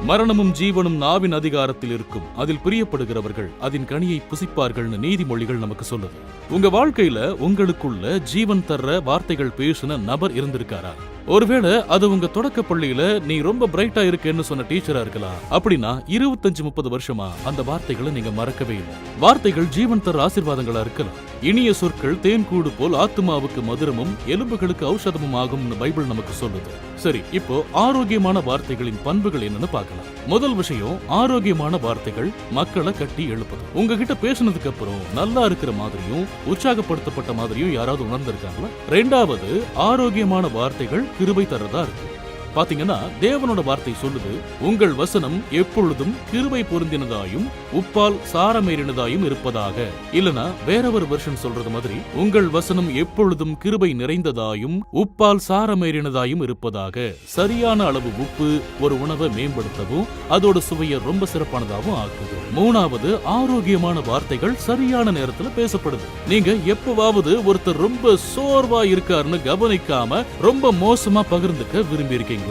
மரணமும் ஜீவனும் நாவின் அதிகாரத்தில் இருக்கும், அதில் பிரியப்படுகிறவர்கள் அதன் கனியை புசிப்பார்கள்னு நீதிமொழிகள் நமக்கு சொல்லுது. உங்க வாழ்க்கையில உங்களுக்குள்ள ஜீவன் தர்ற வார்த்தைகள் பேசின நபர் இருந்திருக்காரா? ஒருவேளை அது உங்க தொடக்க பள்ளியில நீ ரொம்ப பிரைட்டா இருக்கேன்னு சொன்ன டீச்சரா இருக்கலாம். அப்படின்னா 25-30 வருஷமா அந்த வார்த்தைகளை நீங்க மறக்கவே இல்லை. வார்த்தைகள் ஜீவன் தர ஆசீர்வாதங்களா இருக்கலாம். இனிய சொற்கள் தேன் கூடு போல் ஆத்துமாவுக்கு மதுரமும் எலும்புகளுக்கு ஔஷதமும் ஆகும்னு பைபிள் நமக்கு சொல்லுது. சரி, இப்போ ஆரோக்கியமான வார்த்தைகளின் பண்புகள் என்னன்னு பார்க்கலாம். முதல் விஷயம், ஆரோக்கியமான வார்த்தைகள் மக்களை கட்டி எழுப்புது. உங்ககிட்ட பேசினதுக்கு அப்புறம் நல்லா இருக்கிற மாதிரியும் உற்சாகப்படுத்தப்பட்ட மாதிரியும் யாராவது உணர்ந்திருக்காங்களா? ரெண்டாவது, ஆரோக்கியமான வார்த்தைகள் கிருபை தரதா இருக்கு. பாத்தீங்கன்னா தேவனோட வார்த்தை சொல்லுது, உங்கள் வசனம் எப்பொழுதும் கிருபை பொருந்தினதாயும் உப்பால் சாரமேறினதாயும் இருப்பதாக. இல்லனா வேற ஒரு வெர்ஷன் சொல்றது மாதிரி, உங்கள் வசனம் எப்பொழுதும் கிருபை நிறைந்ததாயும் உப்பால் சாரமேறினதாயும் இருப்பதாக. சரியான அளவு உப்பு ஒரு உணவை மேம்படுத்தவும் அதோட சுவையை ரொம்ப சிறப்பானதாகவும் ஆக்குது. மூணாவது, ஆரோக்கியமான வார்த்தைகள் சரியான நேரத்துல பேசப்படுது. நீங்க எப்பவாவது ஒருத்தர் ரொம்ப சோர்வா இருக்காருன்னு கவனிக்காம ரொம்ப மோசமா பகிர்ந்துக்க விரும்பி இருக்கீங்க?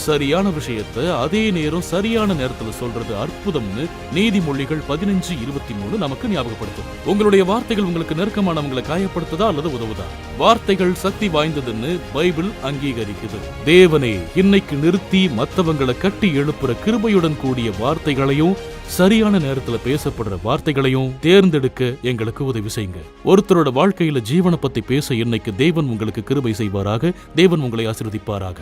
சரியான விஷயத்தை அதே நேரம் சரியான நேரத்துல சொல்றது அற்புதம்னு நீதிமொழிகள் 15:23 நமக்கு ஞாபகப்படுத்தும். உங்களுடைய வார்த்தைகள் உங்களுக்கு நெருக்கமானவங்களை காயப்படுத்துதா அல்லது உதவுதா? வார்த்தைகள் சக்தி வாய்ந்ததுன்னு பைபிள் அங்கீகரிக்குது. தேவனே, இன்னைக்கு நிறுத்தி மத்தவங்களை கட்டி எழுப்புற கிருபையுடன் கூடிய வார்த்தைகளையும் சரியான நேரத்துல பேசப்படுற வார்த்தைகளையும் தேர்ந்தெடுக்க எங்களுக்கு உதவி செய்யுங்க. ஒருத்தரோட வாழ்க்கையில ஜீவனை பத்தி பேச இன்னைக்கு தேவன் உங்களுக்கு கிருபை செய்வாராக. தேவன் உங்களை ஆசீர்வதிப்பாராக.